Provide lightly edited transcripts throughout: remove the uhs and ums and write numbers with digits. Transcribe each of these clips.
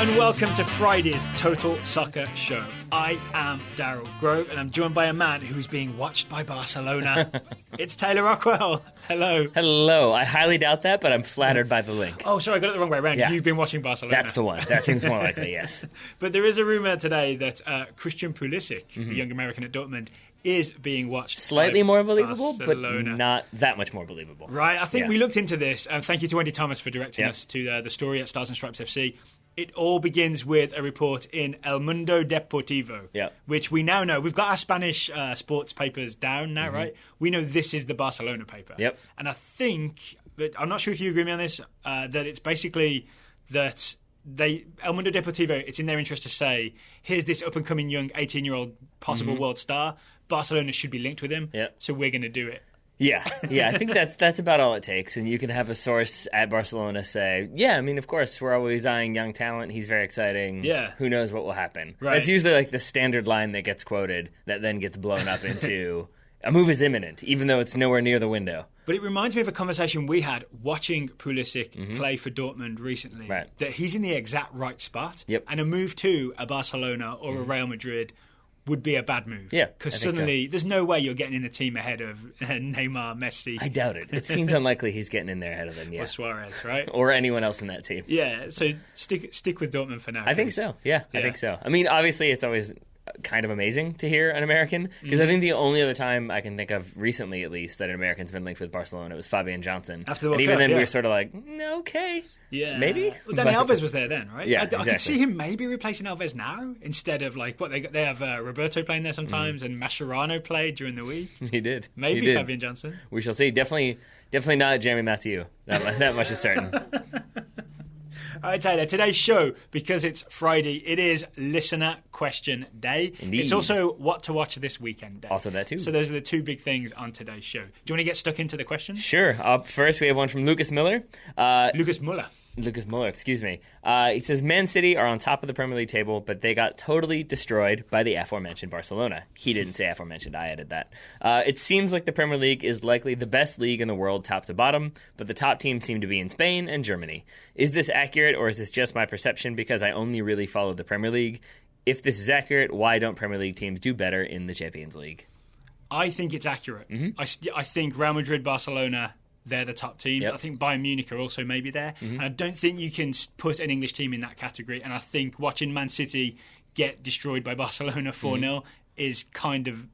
and welcome to Friday's Total Soccer Show. I am Daryl Grove, and I'm joined by a man who's being watched by Barcelona. It's Taylor Rockwell. Hello. Hello. I highly doubt that, but I'm flattered by the link. Oh, sorry, I got it the wrong way around. Yeah. You've been watching Barcelona. That's the one. That seems more likely, yes. But there is a rumour today that Christian Pulisic, a young American at Dortmund, is being watched. Slightly more believable, Barcelona. but not that much more believable. Right, I think we looked into this. Thank you to Wendy Thomas for directing us to the story at Stars and Stripes FC. It all begins with a report in El Mundo Deportivo, which we now know. We've got our Spanish sports papers down now, right? We know this is the Barcelona paper. Yep. And I think, I'm not sure if you agree with me on this, that it's basically that El Mundo Deportivo, it's in their interest to say, here's this up-and-coming young 18-year-old possible world star. Barcelona should be linked with him, so we're going to do it. Yeah, I think that's about all it takes. And you can have a source at Barcelona say, of course, we're always eyeing young talent. He's very exciting. Yeah. Who knows what will happen? Right. It's usually like the standard line that gets quoted that then gets blown up into a move is imminent, even though it's nowhere near the window. But it reminds me of a conversation we had watching Pulisic play for Dortmund recently, that he's in the exact right spot. Yep. And a move to a Barcelona or a Real Madrid would be a bad move. Yeah, because suddenly there's no way you're getting in the team ahead of Neymar, Messi. I doubt it. It seems unlikely he's getting in there ahead of them, Or Suarez, right? Or anyone else in that team. Yeah, so stick with Dortmund for now. I think so, I think so. I mean, obviously it's always kind of amazing to hear an American, because I think the only other time I can think of recently, at least, that an American's been linked with Barcelona was Fabian Johnson. After the World and even Cup, then we were sort of like, okay. Yeah. Maybe? Well, Dani Alves was there then, right? Yeah, I exactly. could see him maybe replacing Alves now instead of they have Roberto playing there sometimes and Mascherano played during the week. He did. Maybe He did. Fabian Johnson. We shall see. Definitely not Jeremy Mathieu. That much is certain. All right, Taylor, today's show, because it's Friday, it is Listener Question Day. Indeed. It's also What to Watch This Weekend Day. Also that too. So those are the two big things on today's show. Do you want to get stuck into the questions? Sure. Up first, we have one from Lucas Miller. Lucas Muller, excuse me. He says, Man City are on top of the Premier League table, but they got totally destroyed by the aforementioned Barcelona. He didn't say aforementioned, I added that. It seems like the Premier League is likely the best league in the world top to bottom, but the top teams seem to be in Spain and Germany. Is this accurate, or is this just my perception because I only really follow the Premier League? If this is accurate, why don't Premier League teams do better in the Champions League? I think it's accurate. I think Real Madrid, Barcelona, they're the top teams. Yep. I think Bayern Munich are also maybe there. And I don't think you can put an English team in that category. And I think watching Man City get destroyed by Barcelona 4-0 is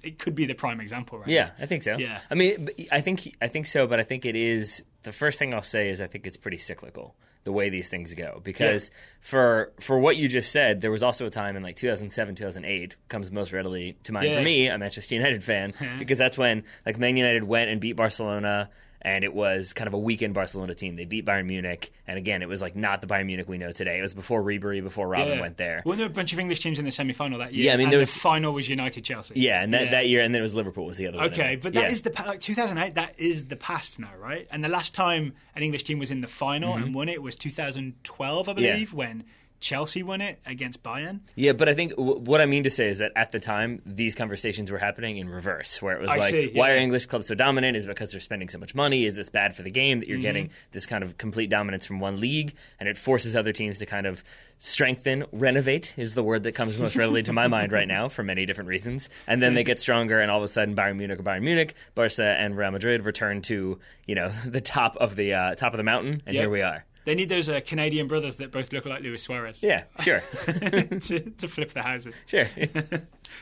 it could be the prime example, right? Yeah, I think so. Yeah. I mean, I think so, but I think it is, the first thing I'll say is I think it's pretty cyclical, the way these things go. Because for what you just said, there was also a time in like 2007, 2008, comes most readily to mind for me, a Manchester United fan, because that's when like Man United went and beat Barcelona, and it was kind of a weekend Barcelona team. They beat Bayern Munich, and again, it was like not the Bayern Munich we know today. It was before Ribery, before Robin went there. Weren't there a bunch of English teams in the semi-final that year? Yeah, I mean, and the final was United-Chelsea. Yeah, and that year, and then it was Liverpool was the other one. Okay, but that is 2008, that is the past now, right? And the last time an English team was in the final and won it was 2012, I believe, when Chelsea won it against Bayern. Yeah, but I think what I mean to say is that at the time, these conversations were happening in reverse, where it was why are English clubs so dominant? Is it because they're spending so much money? Is this bad for the game that you're getting this kind of complete dominance from one league? And it forces other teams to kind of strengthen, renovate is the word that comes most readily to my mind right now for many different reasons. And then they get stronger, and all of a sudden Bayern Munich, Barca, and Real Madrid return to the top of the mountain, and here we are. They need those Canadian brothers that both look like Luis Suarez. Yeah, sure. to flip the houses. Sure.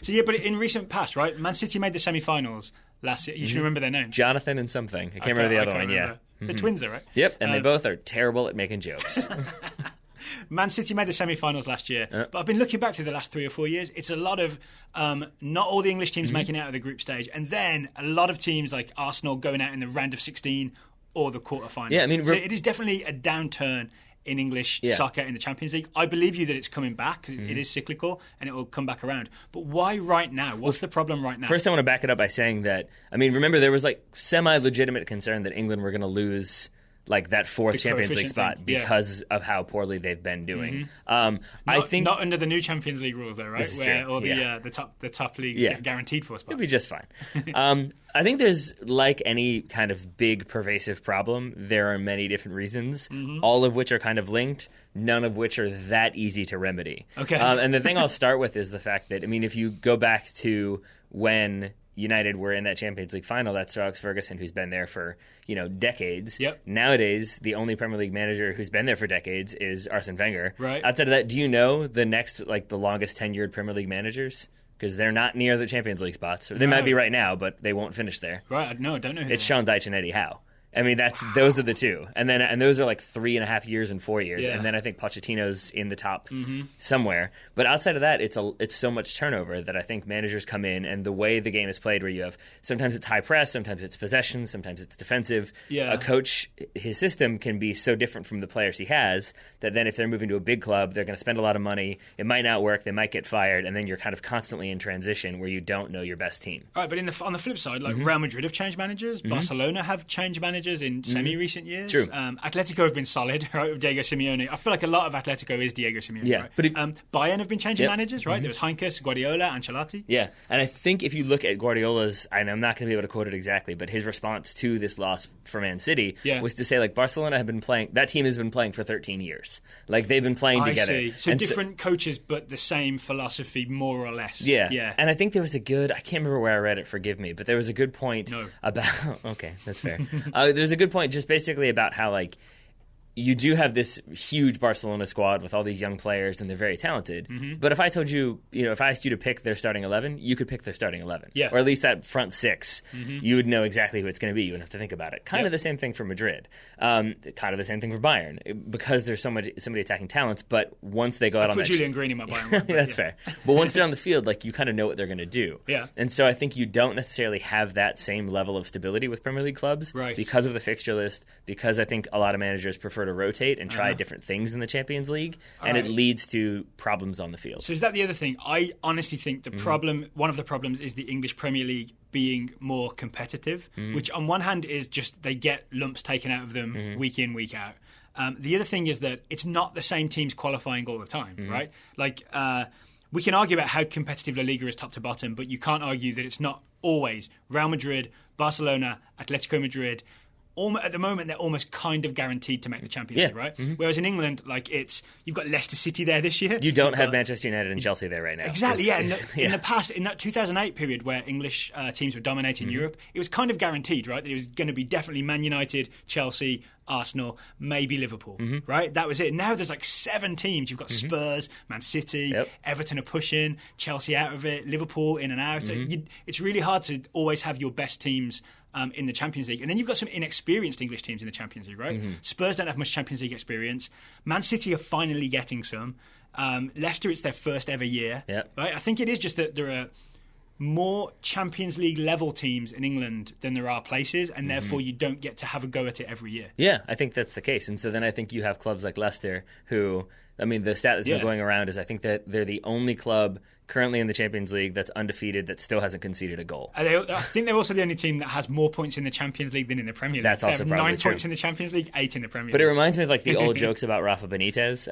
So, but in recent past, right, Man City made the semi-finals last year. You should remember their names. Jonathan and something. I can't remember the other one, remember. The twins, though, right? Yep, and they both are terrible at making jokes. Man City made the semi-finals last year, but I've been looking back through the last 3 or 4 years. It's a lot of not all the English teams making it out of the group stage, and then a lot of teams like Arsenal going out in the round of 16 or the quarterfinals. Yeah, I mean, so it is definitely a downturn in English soccer in the Champions League. I believe you that it's coming back, because it is cyclical, and it will come back around. But why right now? What's the problem right now? First, I want to back it up by saying that, I mean, remember, there was like semi-legitimate concern that England were going to lose like that fourth Champions League spot because of how poorly they've been doing. I think not under the new Champions League rules, though, right? Where all the top leagues get guaranteed for spots. It'll be just fine. I think there's, like any kind of big pervasive problem, there are many different reasons, all of which are kind of linked, none of which are that easy to remedy. Okay. And the thing I'll start with is the fact that, I mean, if you go back to when United were in that Champions League final, that's Sir Alex Ferguson, who's been there for, decades. Yep. Nowadays, the only Premier League manager who's been there for decades is Arsene Wenger. Right. Outside of that, do you know the next, the longest tenured Premier League managers? Because they're not near the Champions League spots. They might be right now, but they won't finish there. Right, no, I don't know who. It's Sean Dyche and Eddie Howe. I mean, those are the two, and those are like 3.5 years and 4 years, and then I think Pochettino's in the top somewhere. But outside of that, it's so much turnover that I think managers come in, and the way the game is played, where you have sometimes it's high press, sometimes it's possession, sometimes it's defensive. Yeah. A coach, his system can be so different from the players he has that then if they're moving to a big club, they're going to spend a lot of money. It might not work. They might get fired, and then you're kind of constantly in transition where you don't know your best team. All right, but on the flip side, Real Madrid have changed managers, Barcelona have changed managers in semi-recent years. True. Atletico have been solid, right, with Diego Simeone. I feel like a lot of Atletico is Diego Simeone, yeah, right? But Bayern have been changing managers, right? There was Heinkes, Guardiola, Ancelotti. Yeah, and I think if you look at Guardiola's, and I'm not going to be able to quote it exactly, but his response to this loss for Man City was to say, Barcelona have been playing, that team has been playing for 13 years. They've been playing together. I see. So different coaches, but the same philosophy, more or less. Yeah. And I think there was I can't remember where I read it, forgive me, but there was a good point about, okay, that's fair. There's a good point just basically about how, you do have this huge Barcelona squad with all these young players, and they're very talented. But if I told you, if I asked you to pick their starting 11, you could pick their starting 11. Yeah. Or at least that front six. You would know exactly who it's going to be. You wouldn't have to think about it. Kind of the same thing for Madrid. Kind of the same thing for Bayern. Because there's so many attacking talents, but once they go out on that... Julian Green in my Bayern one, That's fair. But once they're on the field, you kind of know what they're going to do. Yeah. And so I think you don't necessarily have that same level of stability with Premier League clubs because of the fixture list, because I think a lot of managers prefer to rotate and try different things in the Champions League, and it leads to problems on the field. So is that the other thing? I honestly think the problem, one of the problems, is the English Premier League being more competitive, which on one hand is just they get lumps taken out of them week in, week out. The other thing is that it's not the same teams qualifying all the time, right? We can argue about how competitive La Liga is top to bottom, but you can't argue that it's not always Real Madrid, Barcelona, Atletico Madrid. At the moment, they're almost kind of guaranteed to make the Champions League, right? Whereas in England, you've got Leicester City there this year. You don't have Manchester United and Chelsea there right now. Exactly, In the past, in that 2008 period where English teams were dominating Europe, it was kind of guaranteed, right? That it was going to be definitely Man United, Chelsea, Arsenal, maybe Liverpool, right? That was it. Now there's 7 teams. You've got Spurs, Man City, Everton are pushing, Chelsea out of it, Liverpool in and out. It's really hard to always have your best teams in the Champions League. And then you've got some inexperienced English teams in the Champions League, right? Spurs don't have much Champions League experience. Man City are finally getting some. Leicester, it's their first ever year. Right? I think it is just that there are more Champions League level teams in England than there are places, and therefore you don't get to have a go at it every year. Yeah, I think that's the case. And so then I think you have clubs like Leicester who, the stat that's been going around is I think that they're the only club currently in the Champions League that's undefeated that still hasn't conceded a goal. I think they're also the only team that has more points in the Champions League than in the Premier League. That's also probably 9 points in the Champions League, 8 in the Premier League. But it reminds me of the old jokes about Rafa Benitez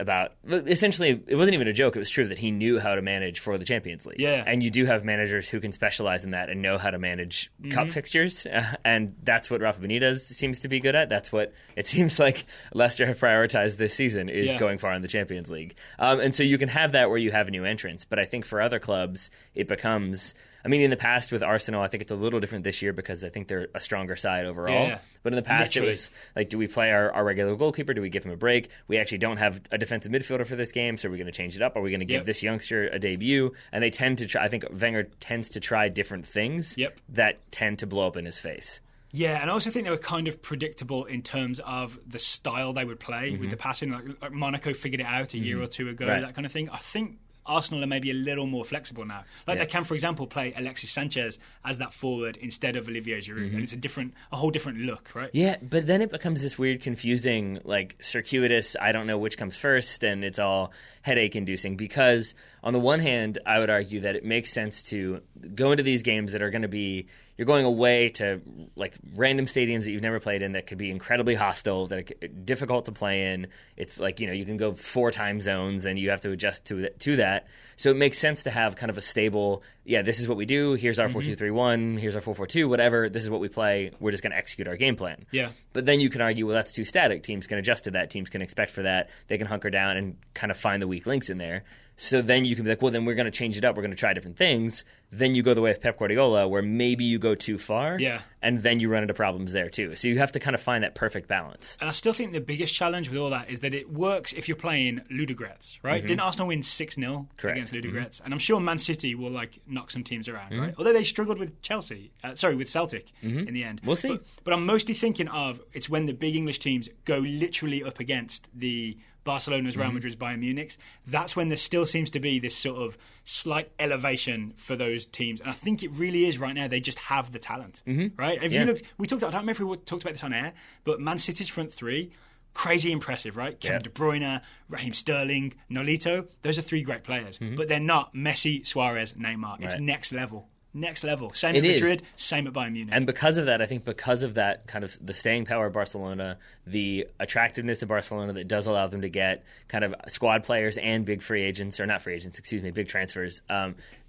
essentially, it wasn't even a joke, it was true that he knew how to manage for the Champions League. Yeah. And you do have managers who can specialize in that and know how to manage cup fixtures, and that's what Rafa Benitez seems to be good at. That's what it seems like Leicester have prioritized this season, is going far in the Champions League. And so you can have that where you have new entrants, but I think for other clubs, it becomes... in the past with Arsenal, I think it's a little different this year because I think they're a stronger side overall. Yeah. But in the past, it was do we play our regular goalkeeper? Do we give him a break? We actually don't have a defensive midfielder for this game, so are we going to change it up? Are we going to give this youngster a debut? And they tend to try... I think Wenger tends to try different things that tend to blow up in his face. Yeah, and I also think they were kind of predictable in terms of the style they would play with the passing. Like Monaco figured it out a year or two ago, that kind of thing. I think Arsenal are maybe a little more flexible now. They can, for example, play Alexis Sanchez as that forward instead of Olivier Giroud, and it's a whole different look, right? Yeah, but then it becomes this weird, confusing, circuitous, I don't know which comes first, and it's all headache-inducing because, on the one hand, I would argue that it makes sense to go into these games that are going to be... you're going away to like random stadiums that you've never played in that could be incredibly hostile, that are difficult to play in. It's like, you can go 4 time zones and you have to adjust to that. So it makes sense to have kind of a stable, this is what we do. Here's our 4-2-3-1. Here's our 4-4-2, whatever. This is what we play. We're just going to execute our game plan. Yeah. But then you can argue, well, that's too static. Teams can adjust to that. Teams can expect for that. They can hunker down and kind of find the weak links in there. So then you can be like, well, then we're going to change it up. We're going to try different things. Then you go the way of Pep Guardiola, where maybe you go too far, and then you run into problems there too. So you have to kind of find that perfect balance. And I still think the biggest challenge with all that is that it works if you're playing Ludogorets, right? Didn't Arsenal win 6-0 against Ludogorets? And I'm sure Man City will knock some teams around, right? Although they struggled with with Celtic in the end. We'll see. But I'm mostly thinking of it's when the big English teams go literally up against the Barcelona's, Real Madrid's, Bayern Munich's. That's when there still seems to be this sort of slight elevation for those teams. And I think it really is right now. They just have the talent, right? If you looked, I don't remember if we talked about this on air, but Man City's front three, crazy impressive, right? Kevin De Bruyne, Raheem Sterling, Nolito. Those are 3 great players, but they're not Messi, Suarez, Neymar. It's next level. Next level. Same at Madrid, same at Bayern Munich. And because of that, I think because of that kind of the staying power of Barcelona, the attractiveness of Barcelona that does allow them to get kind of squad players and big free agents, or not free agents, big transfers,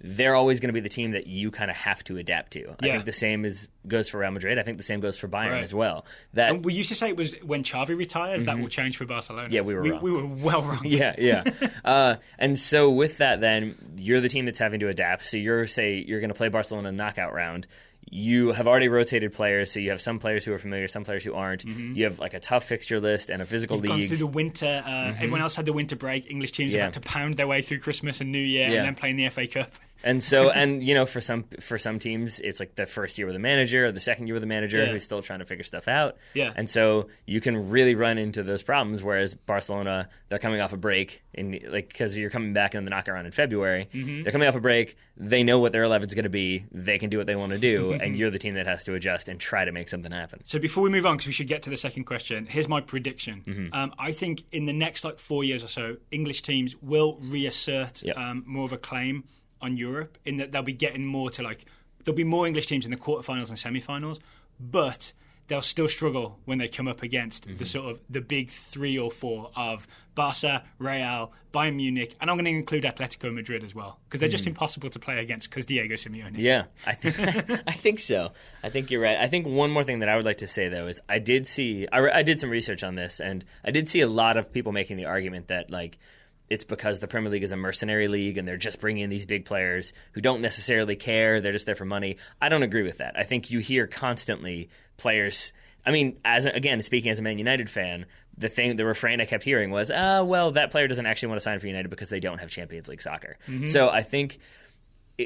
they're always going to be the team that you kind of have to adapt to. I think the same goes for Real Madrid. I think the same goes for Bayern as well. And we used to say it was when Xavi retires, that will change for Barcelona. Yeah, we were wrong. We were well wrong. And so with that, then, you're the team that's having to adapt. So you're going to play Barcelona knockout round. You have already rotated players, so you have some players who are familiar, some players who aren't. You have like a tough fixture list and a physical league. You've gone through the winter. Everyone else had the winter break. English teams have had to pound their way through Christmas and New Year and then play in the FA Cup. And so, for some teams, it's like the first year with a manager or the second year with a manager who's still trying to figure stuff out. Yeah. And so you can really run into those problems. Whereas Barcelona, they're coming off a break, because you're coming back in the knockout round in February. They're coming off a break. They know what their 11 is going to be. They can do what they want to do, and you're the team that has to adjust and try to make something happen. So before we move on, because we should get to the second question, here's my prediction. I think in the next 4 years or so, English teams will reassert more of a claim on Europe, in that they'll be getting more to there'll be more English teams in the quarterfinals and semi-finals, but they'll still struggle when they come up against the sort of the big 3 or 4 of Barca, Real, Bayern Munich, and I'm going to include Atletico Madrid as well, because they're just impossible to play against because Diego Simeone. Yeah, I think so. I think you're right. I think one more thing that I would like to say, though, is I did some research on this, and I did see a lot of people making the argument that, it's because the Premier League is a mercenary league and they're just bringing in these big players who don't necessarily care. They're just there for money. I don't agree with that. I think you hear constantly players. I mean, speaking as a Man United fan, the refrain I kept hearing was, that player doesn't actually want to sign for United because they don't have Champions League soccer. So I think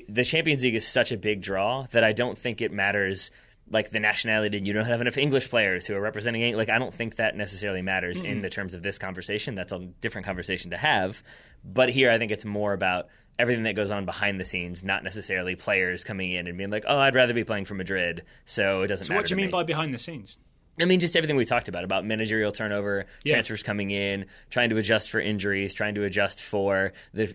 the Champions League is such a big draw that I don't think it matters the nationality, and you don't have enough English players who are representing. I don't think that necessarily matters in the terms of this conversation. That's a different conversation to have. But here, I think it's more about everything that goes on behind the scenes, not necessarily players coming in and being like, "Oh, I'd rather be playing for Madrid," so it doesn't matter. So, what do you mean by behind the scenes? I mean, just everything we talked about managerial turnover, transfers coming in, trying to adjust for injuries, trying to adjust for the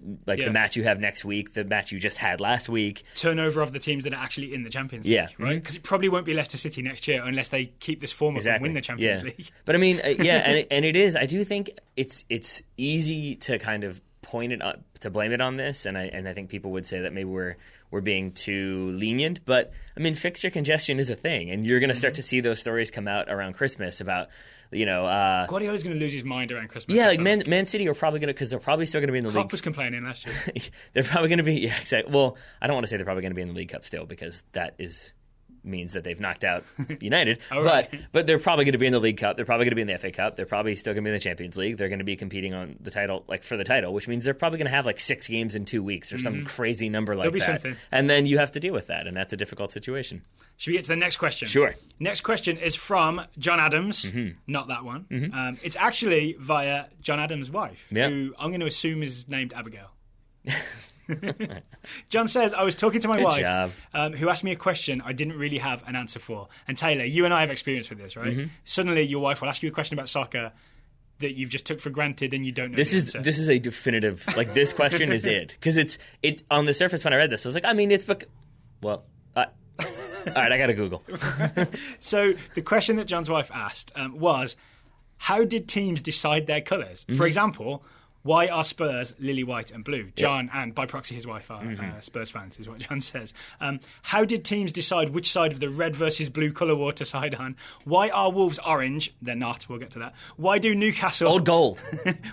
match you have next week, the match you just had last week. Turnover of the teams that are actually in the Champions League, right? Because it probably won't be Leicester City next year unless they keep this form up and win the Champions League. But I mean, and it is. I do think it's easy to kind of point it up, to blame it on this, and I think people would say that maybe we're being too lenient, but I mean, fixture congestion is a thing, and you're going to start to see those stories come out around Christmas about, Guardiola's going to lose his mind around Christmas. Yeah, Man City are probably going to, because they're probably still going to be in the league. Klopp was complaining last year. They're probably going to be, exactly. Well, I don't want to say they're probably going to be in the League Cup still, because that means that they've knocked out United. But they're probably going to be in the League Cup. They're probably going to be in the FA Cup. They're probably still going to be in the Champions League. They're going to be competing on the title, for the title, which means they're probably going to have 6 games in 2 weeks or some crazy number like There'll be that. Something. And then you have to deal with that, and that's a difficult situation. Should we get to the next question? Sure. Next question is from John Adams. Not that one. It's actually via John Adams' wife, who I'm going to assume is named Abigail. John says, I was talking to my wife, who asked me a question I didn't really have an answer for. And Taylor, you and I have experience with this, right? Suddenly your wife will ask you a question about soccer that you've just took for granted and you don't know this the answer. This is a definitive, this question is it. Because it on the surface when I read this, I was like, I mean, it's... All right, I got to Google. So the question that John's wife asked was, how did teams decide their colours? For example, why are Spurs lily white and blue? John, and by proxy his wife, are Spurs fans, is what John says. How did teams decide which side of the red versus blue colour war to side on? Why are Wolves orange? They're not, we'll get to that. Why do Newcastle... Old gold.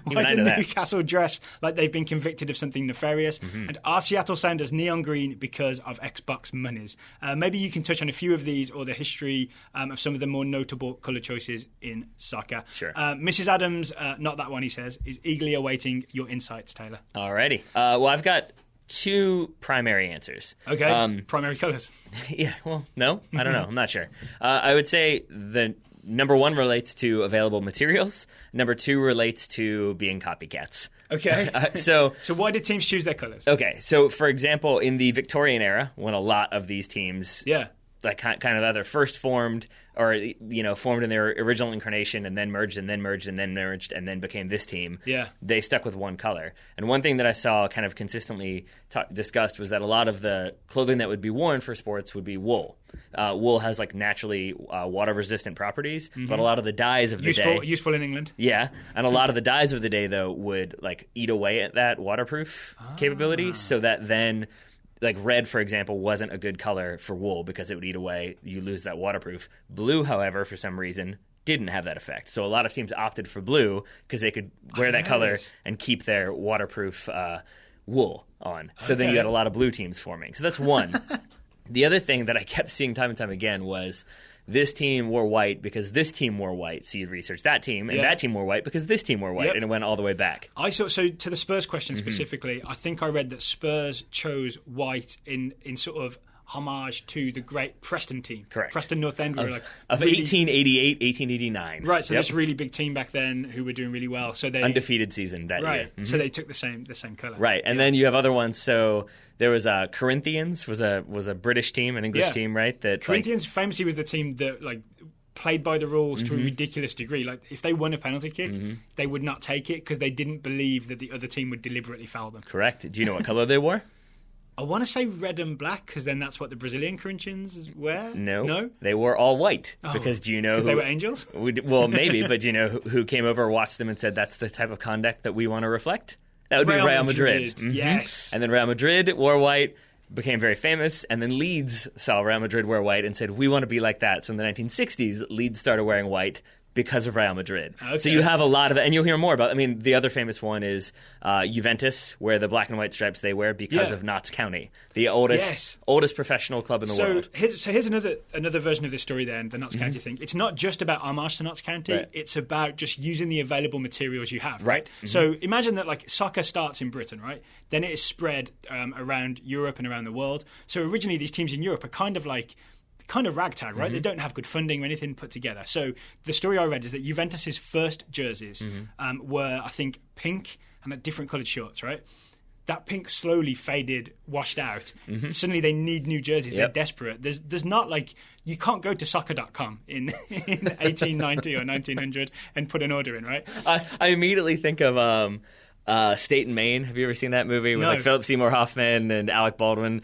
Why do Newcastle dress like they've been convicted of something nefarious? And are Seattle Sounders neon green because of Xbox monies? Maybe you can touch on a few of these or the history of some of the more notable colour choices in soccer. Sure. Mrs. Adams, not that one, he says, is eagerly awaiting your insights, Taylor. Alrighty. Well, I've got two primary answers. Okay. Primary colours. Yeah, well, no, I don't know. I'm not sure. I would say the number one relates to available materials. Number two relates to being copycats. Okay. So why did teams choose their colours? Okay. So, for example, in the Victorian era, when a lot of these teams... like kind of either first formed or, formed in their original incarnation and then merged and then merged and then merged and then became this team. Yeah. They stuck with one color. And one thing that I saw kind of consistently discussed was that a lot of the clothing that would be worn for sports would be wool. Wool has like naturally water resistant properties, but a lot of the dyes of the day... Useful in England. Yeah. And a lot of the dyes of the day, though, would like eat away at that waterproof capability so that then... Like red, for example, wasn't a good color for wool because it would eat away. You lose that waterproof. Blue, however, for some reason, didn't have that effect. So a lot of teams opted for blue because they could wear that color and keep their waterproof wool on. So then you had a lot of blue teams forming. So that's one. The other thing that I kept seeing time and time again was this team wore white because this team wore white. So you'd research that team, and that team wore white because this team wore white, and it went all the way back. So to the Spurs question specifically, I think I read that Spurs chose white in sort of homage to the great Preston team. Correct. Preston North End were of 1888, 1889. Right, so this really big team back then who were doing really well. So they undefeated season that year. So they took the same colour. Right, and then you have other ones. So there was Corinthians was a British team, an English team, right? That Corinthians famously was the team that like played by the rules to a ridiculous degree. Like if they won a penalty kick, they would not take it because they didn't believe that the other team would deliberately foul them. Correct. Do you know what color they wore? I want to say red and black because then that's what the Brazilian Corinthians wear. No, they wore all white because do you know? Because they were angels. Well, maybe, but do you know who came over, watched them, and said that's the type of conduct that we want to reflect? That would be Real Madrid. Yes, and then Real Madrid wore white, became very famous, and then Leeds saw Real Madrid wear white and said we want to be like that. So in the 1960s, Leeds started wearing white because of Real Madrid. Okay. So you have a lot of that, and you'll hear more about. I mean, the other famous one is Juventus, where the black and white stripes they wear because of Notts County, the oldest professional club in the world. So here's another version of this story. Then the Notts County thing. It's not just about homage to Notts County. Right. It's about just using the available materials you have. Right. So imagine that like soccer starts in Britain, right? Then it is spread around Europe and around the world. So originally these teams in Europe are kind of ragtag, right? They don't have good funding or anything put together. So the story I read is that Juventus's first jerseys were, I think, pink and had different coloured shorts, right? That pink slowly faded, washed out. Suddenly they need new jerseys. They're desperate. There's not like, you can't go to soccer.com in 1890 or 1900 and put an order in, right? I immediately think of... State and Maine. Have you ever seen that movie with like Philip Seymour Hoffman and Alec Baldwin?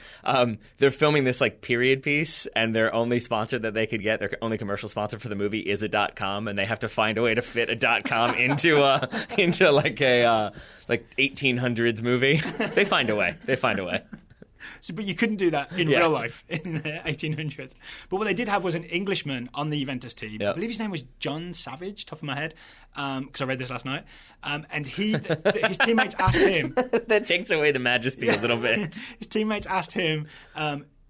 They're filming this like period piece, and their only sponsor that they could get, their only commercial sponsor for the movie is a .com, and they have to find a way to fit a .com into like a like 1800s movie. They find a way. So, but you couldn't do that in real life in the 1800s. But what they did have was an Englishman on the Juventus team. I believe his name was John Savage, top of my head, because I read this last night. And his teammates asked him... That takes away the majesty a little bit. His teammates asked him...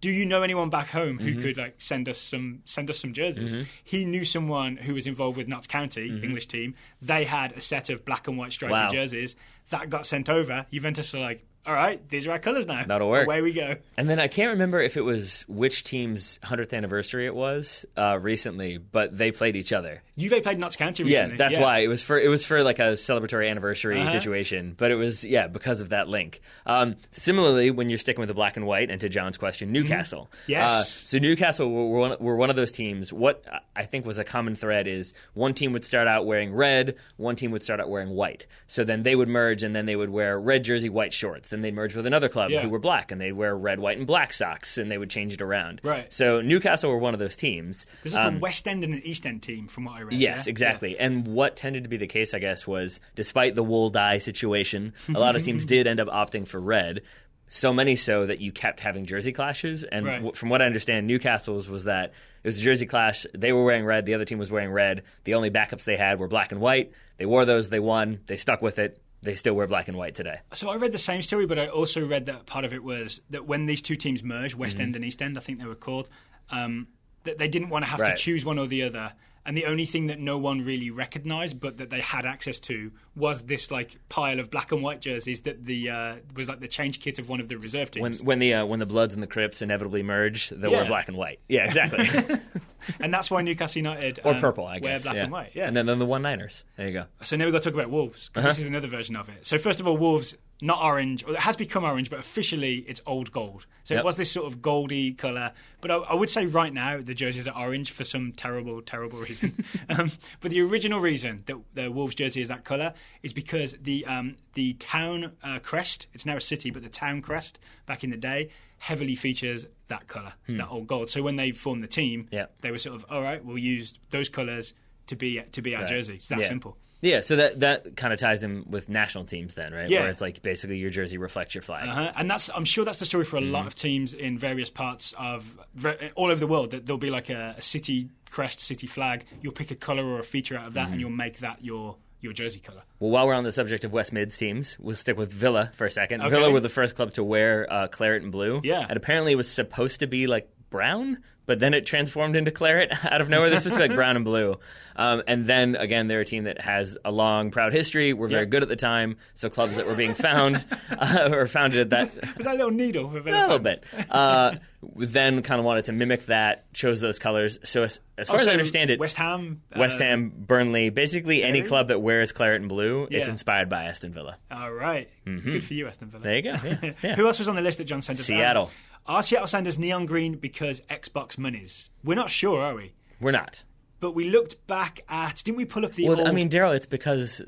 do you know anyone back home who could like send us some jerseys? He knew someone who was involved with Notts County, English team. They had a set of black and white striped jerseys that got sent over. Juventus were like, all right, these are our colours now. That'll work. Away we go. And then I can't remember if it was which team's 100th anniversary it was recently, but they played each other. Juve played Notts County recently. Yeah, that's why. It was for like a celebratory anniversary situation, but it was, because of that link. Similarly, when you're sticking with the black and white, and to John's question, Newcastle. Yes. So Newcastle were one of those teams. What I think was a common thread is one team would start out wearing red, one team would start out wearing white. So then they would merge, and then they would wear red jersey, white shorts. then they'd merge with another club who were black, and they'd wear red, white, and black socks, and they would change it around. Right. So Newcastle were one of those teams. There's like a West End and an East End team, from what I read. Yes, exactly. Yeah. And what tended to be the case, I guess, was despite the wool dye situation, a lot of teams did end up opting for red. So many so that you kept having jersey clashes. And from what I understand, Newcastle's was that it was a jersey clash. They were wearing red. The other team was wearing red. The only backups they had were black and white. They wore those. They won. They stuck with it. They still wear black and white today. So I read the same story, but I also read that part of it was that when these two teams merged, West End and East End, I think they were called, that they didn't want to have to choose one or the other. And the only thing that no one really recognised, but that they had access to, was this like pile of black and white jerseys that was like the change kit of one of the reserve teams. When the Bloods and the Crips inevitably merge, they'll wear black and white. Yeah, exactly. And that's why Newcastle United or purple, I guess, wear black and white. Yeah, and then the 1-9ers. There you go. So now we've got to talk about Wolves, because this is another version of it. So first of all, Wolves, not orange, or it has become orange, but officially it's old gold. So it was this sort of goldy colour. But I would say right now the jerseys are orange for some terrible, terrible reason. But the original reason that the Wolves jersey is that colour is because the town crest, it's now a city, but the town crest back in the day heavily features that colour, that old gold. So when they formed the team, they were sort of, all right, we'll use those colours to be our jersey. It's that simple. Yeah, so that kind of ties in with national teams then, right? Yeah. Where it's like basically your jersey reflects your flag. And I'm sure that's the story for a lot of teams in various parts of all over the world. That there'll be like a city crest, city flag. You'll pick a colour or a feature out of that, and you'll make that your jersey colour. Well, while we're on the subject of West Mid's teams, we'll stick with Villa for a second. Okay. Villa were the first club to wear claret and blue. Yeah. And apparently it was supposed to be like brown, but then it transformed into claret out of nowhere. This was like brown and blue. And then, again, they're a team that has a long, proud history. We're very good at the time. So clubs that were being found or founded at that. Was that a little needle? For a little bit. Then kind of wanted to mimic that, chose those colors. So as far as I understand it, West Ham, Burnley, basically any club that wears claret and blue, it's inspired by Aston Villa. All right. Good for you, Aston Villa. There you go. Yeah. Who else was on the list that John sent us? Seattle. Are Seattle Sounders neon green because Xbox monies? We're not sure, are we? We're not. But we looked back at... Didn't we pull up the old... I mean, Daryl, it's because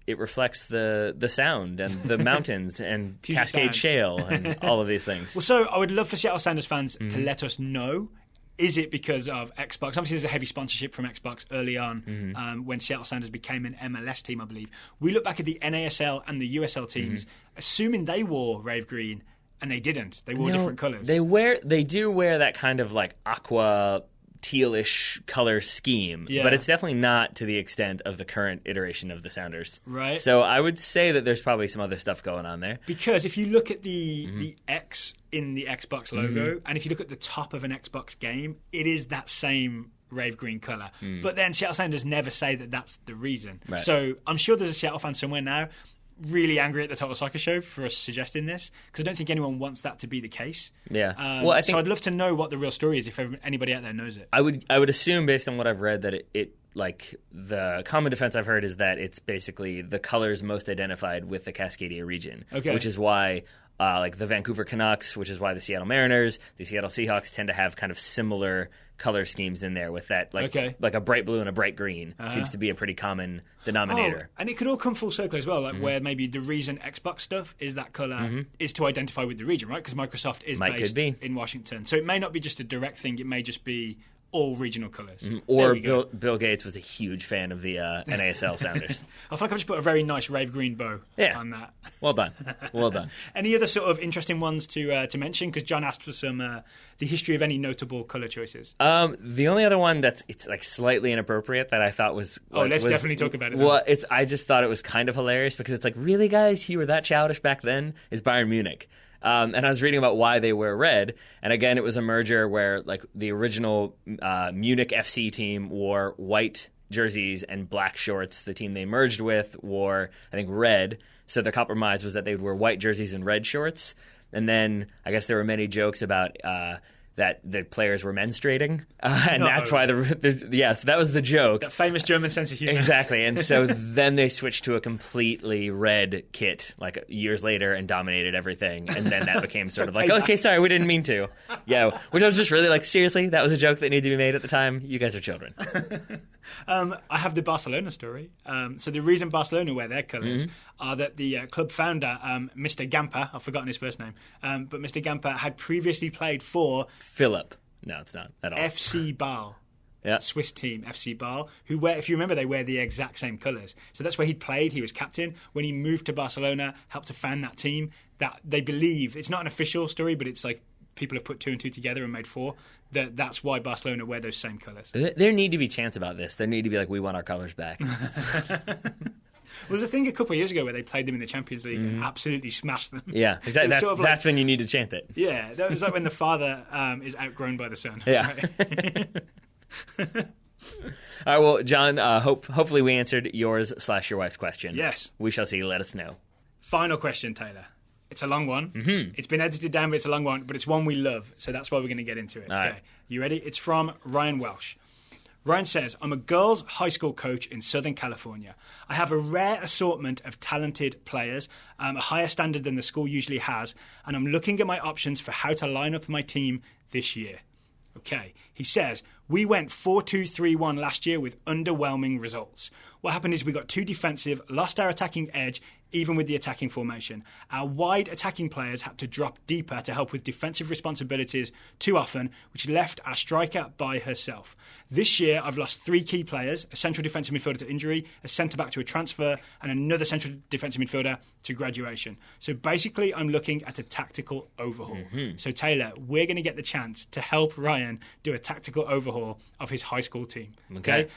it reflects the sound and the mountains and Cascade Shale and all of these things. Well, so I would love for Seattle Sounders fans to let us know. Is it because of Xbox? Obviously, there's a heavy sponsorship from Xbox early on when Seattle Sounders became an MLS team, I believe. We look back at the NASL and the USL teams, assuming they wore rave green, and they didn't. They wore different colours. They do wear that kind of like aqua tealish color scheme, but it's definitely not to the extent of the current iteration of the Sounders. Right. So I would say that there's probably some other stuff going on there. Because if you look at the X in the Xbox logo, and if you look at the top of an Xbox game, it is that same rave green colour. But then Seattle Sounders never say that that's the reason. Right. So I'm sure there's a Seattle fan somewhere now really angry at the Total Soccer Show for us suggesting this, because I don't think anyone wants that to be the case. Yeah. So I'd love to know what the real story is if anybody out there knows it. I would assume, based on what I've read, that it like the common defense I've heard is that it's basically the colors most identified with the Cascadia region, which is why like the Vancouver Canucks, which is why the Seattle Mariners, the Seattle Seahawks tend to have kind of similar color schemes in there with that, like a bright blue and a bright green seems to be a pretty common denominator. And it could all come full circle as well, like where maybe the reason Xbox stuff is that color is to identify with the region, right? Because Microsoft is based in Washington. So it may not be just a direct thing, it may just be all regional colours. Or Bill Gates was a huge fan of the NASL Sounders. I feel like I've just put a very nice rave green bow on that. Well done. Well done. Any other sort of interesting ones to mention? Because John asked for some the history of any notable colour choices. The only other one it's like slightly inappropriate that I thought was... let's definitely talk about it. Well, I just thought it was kind of hilarious because it's like, really, guys? You were that childish back then? Is Bayern Munich. And I was reading about why they wear red. And again, it was a merger where like the original Munich FC team wore white jerseys and black shorts. The team they merged with wore, I think, red. So the compromise was that they would wear white jerseys and red shorts. And then I guess there were many jokes about that the players were menstruating. And that's why so that was the joke. That famous German sense of humor. Exactly. And so then they switched to a completely red kit like years later and dominated everything. And then that became sort of like, okay, sorry, we didn't mean to. Yeah, which I was just really like, seriously, that was a joke that needed to be made at the time. You guys are children. I have the Barcelona story. So the reason Barcelona wear their colours are that the club founder, Mr. Gamper, I've forgotten his first name, but Mr. Gamper had previously played for Philip. No, it's not at all. FC Basel. Yeah. Swiss team, FC Basel, who wear, if you remember, they wear the exact same colours. So that's where he played. He was captain. When he moved to Barcelona, helped to found that team. That they believe, it's not an official story, but it's like people have put 2 and 2 together and made 4. That's why Barcelona wear those same colours. There need to be chants about this. There need to be like, we want our colours back. Well, there's a thing a couple of years ago where they played them in the Champions League and absolutely smashed them. Yeah, exactly. So that's when you need to chant it. Yeah, that was like when the father is outgrown by the son. Yeah. Right? All right, well, John, hopefully we answered yours/your wife's question. Yes. We shall see. Let us know. Final question, Taylor. It's a long one. Mm-hmm. It's been edited down, but it's a long one. But it's one we love, so that's why we're going to get into it. All okay. Right. You ready? It's from Ryan Welsh. Ryan says, I'm a girls' high school coach in Southern California. I have a rare assortment of talented players, a higher standard than the school usually has, and I'm looking at my options for how to line up my team this year. Okay, he says, we went 4-2-3-1 last year with underwhelming results. What happened is we got too defensive, lost our attacking edge, even with the attacking formation. Our wide attacking players had to drop deeper to help with defensive responsibilities too often, which left our striker by herself. This year, I've lost 3 key players, a central defensive midfielder to injury, a centre-back to a transfer, and another central defensive midfielder to graduation. So basically, I'm looking at a tactical overhaul. Mm-hmm. So Taylor, we're going to get the chance to help Ryan do a tactical overhaul of his high school team. Okay?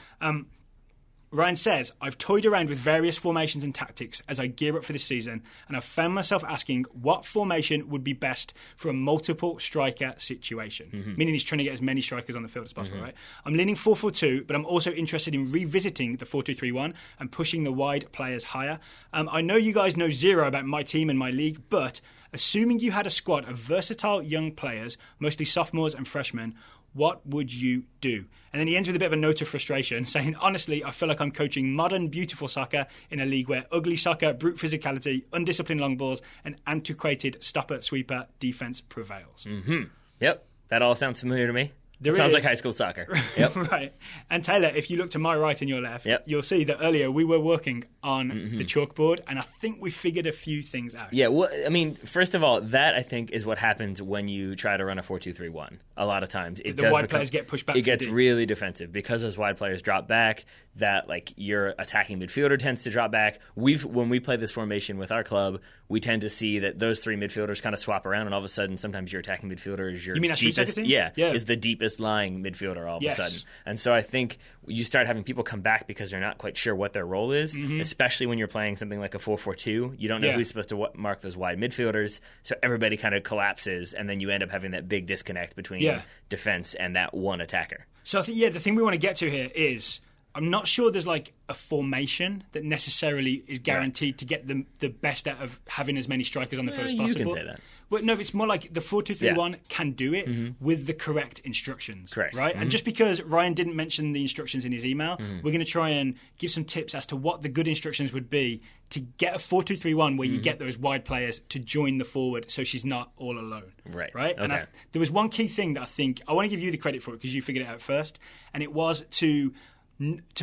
Ryan says, I've toyed around with various formations and tactics as I gear up for this season, and I've found myself asking what formation would be best for a multiple striker situation, meaning he's trying to get as many strikers on the field as possible, right? I'm leaning 4-4-2, but I'm also interested in revisiting the 4-2-3-1 and pushing the wide players higher. I know you guys know zero about my team and my league, but assuming you had a squad of versatile young players, mostly sophomores and freshmen, what would you do? And then he ends with a bit of a note of frustration, saying, honestly, I feel like I'm coaching modern, beautiful soccer in a league where ugly soccer, brute physicality, undisciplined long balls, and antiquated stopper-sweeper defense prevails. Mm-hmm. Yep, that all sounds familiar to me. It sounds like high school soccer. Yep. Right. And Taylor, if you look to my right and your left, you'll see that earlier we were working on the chalkboard, and I think we figured a few things out. Yeah, well, I mean, first of all, that I think is what happens when you try to run a 4-2-3-1. A lot of times, the wide players get pushed back. It gets really defensive because those wide players drop back. That like your attacking midfielder tends to drop back. When we play this formation with our club, we tend to see that those 3 midfielders kind of swap around, and all of a sudden, sometimes your attacking midfielder is your you mean deepest, team? Yeah, is the deepest lying midfielder all of a sudden. And so I think you start having people come back because they're not quite sure what their role is, especially when you're playing something like a 4-4-2. You don't know who's supposed to mark those wide midfielders, so everybody kind of collapses, and then you end up having that big disconnect between defense and that one attacker. So I think, the thing we want to get to here is, I'm not sure there's like a formation that necessarily is guaranteed to get the best out of having as many strikers on the field as possible. You can say that. Well, no, it's more like the 4-2-3-1 can do it with the correct instructions. Correct. Right? And just because Ryan didn't mention the instructions in his email, we're going to try and give some tips as to what the good instructions would be to get a 4-2-3-1 where you get those wide players to join the forward so she's not all alone. Right. Right? Okay. And there was one key thing that I think, I want to give you the credit for it because you figured it out first, and it was to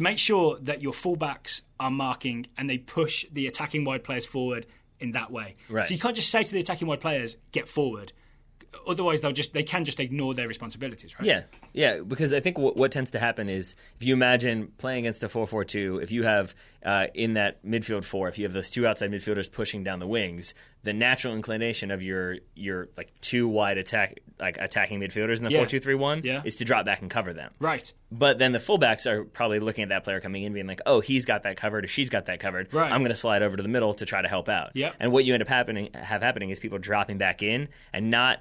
make sure that your fullbacks are marking and they push the attacking wide players forward in that way. Right. So you can't just say to the attacking wide players, get forward. Otherwise, they can just ignore their responsibilities, right? Yeah, because I think what tends to happen is if you imagine playing against a 4-4-2, if you have in that midfield 4, if you have those 2 outside midfielders pushing down the wings, the natural inclination of your like 2 wide attacking midfielders in the 4-2-3-1 is to drop back and cover them. Right. But then the fullbacks are probably looking at that player coming in being like, oh, he's got that covered or she's got that covered. Right. I'm going to slide over to the middle to try to help out. Yep. And what you end up happening is people dropping back in and not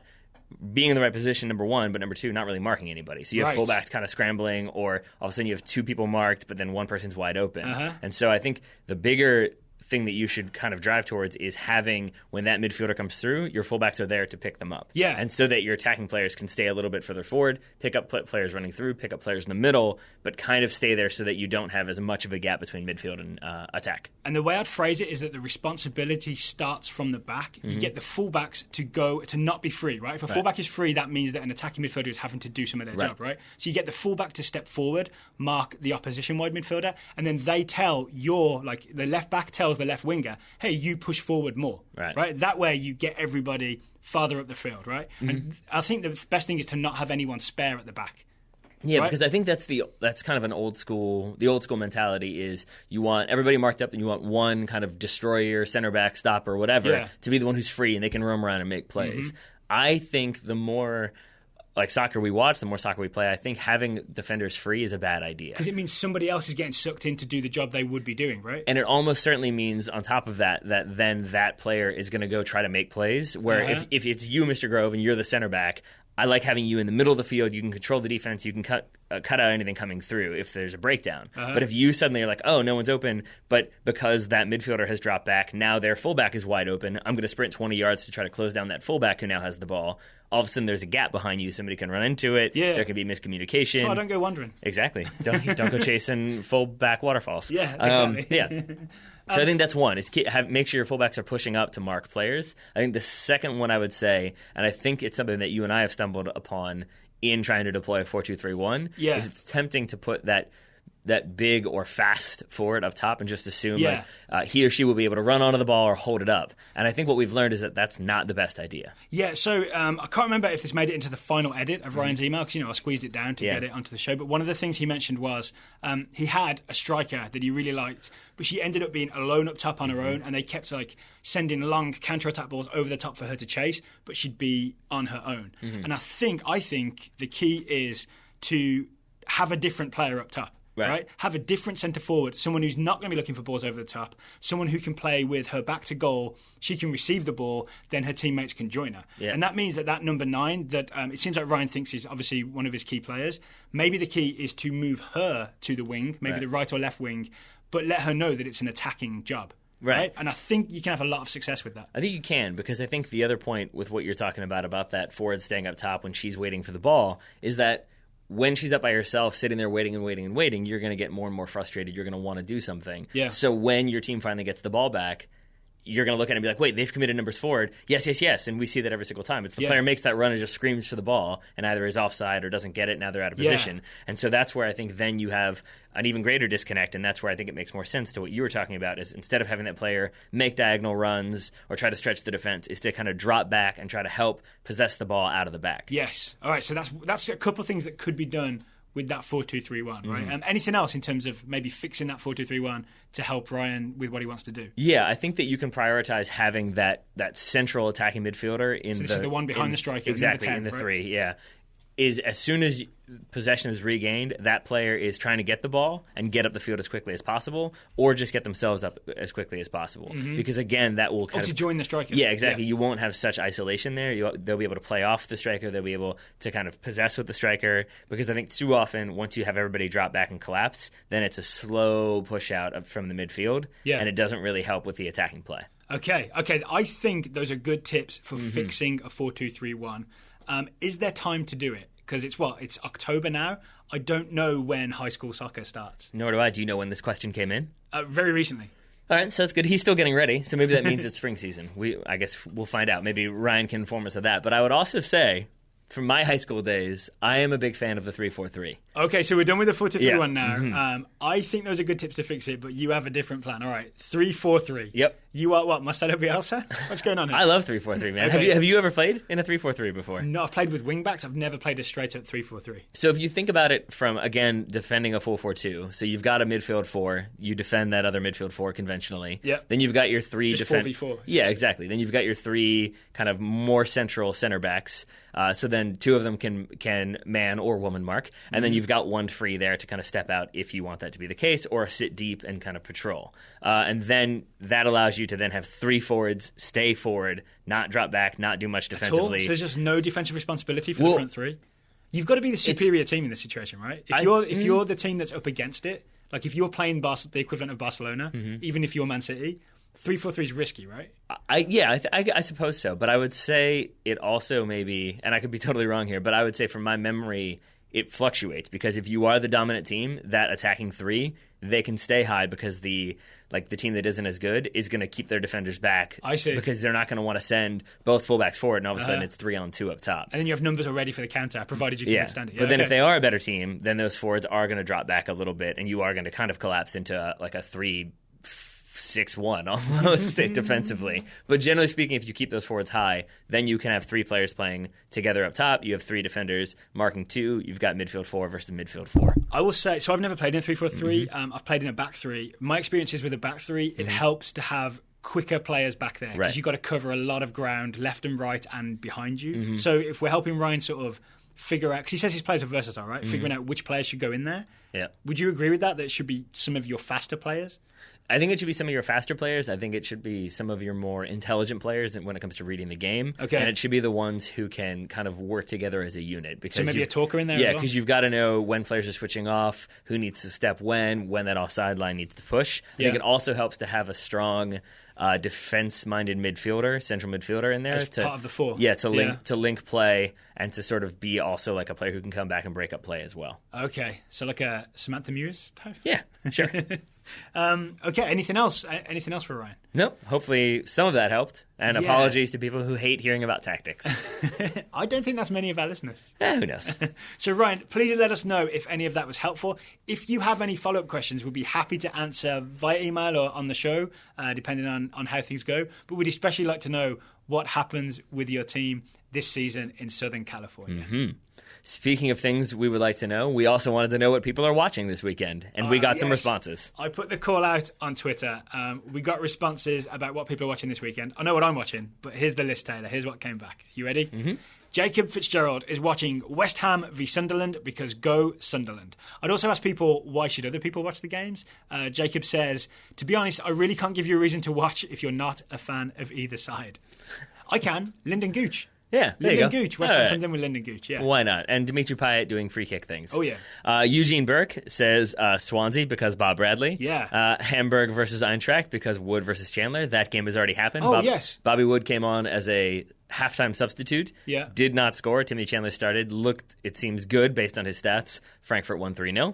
being in the right position, number 1, but number 2, not really marking anybody. So you have fullbacks kind of scrambling, or all of a sudden you have 2 people marked, but then one person's wide open. And so I think the bigger thing that you should kind of drive towards is having, when that midfielder comes through, your fullbacks are there to pick them up. Yeah. And so that your attacking players can stay a little bit further forward, pick up players running through, pick up players in the middle, but kind of stay there so that you don't have as much of a gap between midfield and attack. And the way I'd phrase it is that the responsibility starts from the back. You get the fullbacks to not be free, right? If a fullback is free, that means that an attacking midfielder is having to do some of their job, right? So you get the fullback to step forward, mark the opposition wide midfielder, and then they tell the left back tells the left winger, hey, you push forward more, right? That way you get everybody farther up the field, right? And I think the best thing is to not have anyone spare at the back. Yeah, because I think that's kind of the old school mentality is you want everybody marked up and you want one kind of destroyer, center back, stopper, whatever, to be the one who's free and they can roam around and make plays. I think the more soccer we watch, the more soccer we play, I think having defenders free is a bad idea. Because it means somebody else is getting sucked in to do the job they would be doing, right? And it almost certainly means, on top of that then that player is going to go try to make plays, where if it's you, Mr. Grove, and you're the center back, I like having you in the middle of the field. You can control the defense. You can cut out anything coming through if there's a breakdown. But if you suddenly are like, oh, no one's open, but because that midfielder has dropped back, now their fullback is wide open, I'm going to sprint 20 yards to try to close down that fullback who now has the ball. All of a sudden, there's a gap behind you. Somebody can run into it. Yeah. There can be miscommunication. So I don't go wandering. Exactly. Don't go chasing fullback waterfalls. Yeah, exactly. So I think that's one, is make sure your fullbacks are pushing up to mark players. I think the second one I would say, and I think it's something that you and I have stumbled upon in trying to deploy a 4-2-3-1, is it's tempting to put that big or fast forward up top and just assume he or she will be able to run onto the ball or hold it up. And I think what we've learned is that that's not the best idea. Yeah, so I can't remember if this made it into the final edit of Ryan's email because, I squeezed it down to get it onto the show. But one of the things he mentioned was he had a striker that he really liked, but she ended up being alone up top on her own, and they kept sending long counter-attack balls over the top for her to chase, but she'd be on her own. And I think the key is to have a different player up top. Right. Have a different centre forward, someone who's not going to be looking for balls over the top, someone who can play with her back to goal. She can receive the ball, then her teammates can join her. Yeah. And that means that number 9, that it seems like Ryan thinks is obviously one of his key players. Maybe the key is to move her to the wing, maybe the right or left wing, but let her know that it's an attacking job. Right. And I think you can have a lot of success with that. I think you can, because I think the other point with what you're talking about that forward staying up top when she's waiting for the ball, is that when she's up by herself, sitting there waiting, you're going to get more and more frustrated. You're going to want to do something. Yeah. So when your team finally gets the ball back, you're going to look at it and be like, wait, they've committed numbers forward. Yes. And we see that every single time. It's the player makes that run and just screams for the ball and either is offside or doesn't get it. Now they're out of position. And so that's where I think then you have an even greater disconnect. And that's where I think it makes more sense to what you were talking about, is instead of having that player make diagonal runs or try to stretch the defense, is to kind of drop back and try to help possess the ball out of the back. Yes. All right. So that's a couple of things that could be done with that 4-2-3-1, right? Anything else in terms of maybe fixing that 4-2-3-1 to help Ryan with what he wants to do? Yeah, I think that you can prioritize having that central attacking midfielder in this is the one behind the striker. Exactly, in the 3, yeah. Is as soon as possession is regained, that player is trying to get the ball and get up the field as quickly as possible, or just get themselves up as quickly as possible. Because again, that will to join the striker. Yeah, exactly. Yeah. You won't have such isolation there. They'll be able to play off the striker. They'll be able to kind of possess with the striker. Because I think too often, once you have everybody drop back and collapse, then it's a slow push out from the midfield, and it doesn't really help with the attacking play. Okay. I think those are good tips for fixing a 4-2-3-1. Is there time to do it? Because it's October now. I don't know when high school soccer starts. Nor do I. Do you know when this question came in? Very recently. All right, so that's good. He's still getting ready, so maybe that means it's spring season. I guess we'll find out. Maybe Ryan can inform us of that. But I would also say, from my high school days, I am a big fan of the 3-4-3. Okay, so we're done with the 4-2-3-1 now. I think those are good tips to fix it, but you have a different plan. All right, 3-4-3. Yep. You are what, Marcelo Bielsa? What's going on here? I love 3-4-3, man. Okay. Have you ever played in a 3-4-3 before? No, I've played with wingbacks. I've never played a straight-up 3-4-3. So if you think about it from, again, defending a 4-4-2, so you've got a midfield 4, you defend that other midfield 4 conventionally. Yep. Then you've got your 3 just 4v4. Yeah, exactly. Then you've got your 3 kind of more central center backs. So then 2 of them can man or woman mark, and then you've got 1 free there to kind of step out if you want that to be the case, or sit deep and kind of patrol. And then that allows you to then have 3 forwards, stay forward, not drop back, not do much defensively. So there's just no defensive responsibility for the front 3? You've got to be the superior team in this situation, right? If you're the team that's up against it, like if you're playing the equivalent of Barcelona, even if you're Man City, 3-4-3 is risky, right? I suppose so. But I would say it also maybe, and I could be totally wrong here, but I would say from my memory, it fluctuates because if you are the dominant team, that attacking three, they can stay high because the team that isn't as good is going to keep their defenders back. I see. Because they're not going to want to send both fullbacks forward, and all of a sudden it's 3-on-2 up top. And then you have numbers already for the counter, provided you can withstand it. But then if they are a better team, then those forwards are going to drop back a little bit, and you are going to kind of collapse into a 3-6-1 almost defensively. But generally speaking, if you keep those forwards high, then you can have three players playing together up top. You have three defenders marking two. You've got midfield 4 versus midfield 4. I will say, so I've never played in a 3-4-3. I've played in a back three. My experiences with a back three, it helps to have quicker players back there because you've got to cover a lot of ground left and right and behind you. So if we're helping Ryan sort of figure out, because he says his players are versatile, right? Figuring out which players should go in there. Yeah. Would you agree with that it should be some of your faster players? I think it should be some of your faster players. I think it should be some of your more intelligent players when it comes to reading the game. Okay. And it should be the ones who can kind of work together as a unit. Because so maybe a talker in there Yeah, as well? because you've got to know when players are switching off, who needs to step when that offside line needs to push. I think it also helps to have a strong defense-minded midfielder, central midfielder in there. As part of the four. Yeah, to link play and to sort of be also like a player who can come back and break up play as well. Okay, so like a Samantha Mewes type? Yeah, sure. Okay, anything else? Anything else for Ryan? Nope. Hopefully some of that helped. And apologies to people who hate hearing about tactics. I don't think that's many of our listeners. Who knows? So Ryan, please let us know if any of that was helpful. If you have any follow-up questions, we'd be happy to answer via email or on the show, depending on how things go. But we'd especially like to know what happens with your team this season in Southern California. Speaking of things we would like to know, we also wanted to know what people are watching this weekend, and we got some responses. I put the call out on Twitter. We got responses about what people are watching this weekend. I know what I'm watching, but here's the list, Taylor. Here's what came back. You ready? Jacob Fitzgerald is watching West Ham v Sunderland because go Sunderland. I'd also ask people, why should other people watch the games? Jacob says, to be honest, I really can't give you a reason to watch if you're not a fan of either side. I can. Lyndon Gooch. Yeah, there Lyndon you go. Gooch. West Ham Sunderland with Lyndon Gooch, yeah. Why not? And Dimitri Payet doing free kick things. Oh, yeah. Eugene Burke says Swansea because Bob Bradley. Yeah. Hamburg versus Eintracht because Wood versus Chandler. That game has already happened. Oh, yes. Bobby Wood came on as a halftime substitute. Yeah. Did not score. Timothy Chandler started. Looked, it seems, good based on his stats. Frankfurt won 3-0.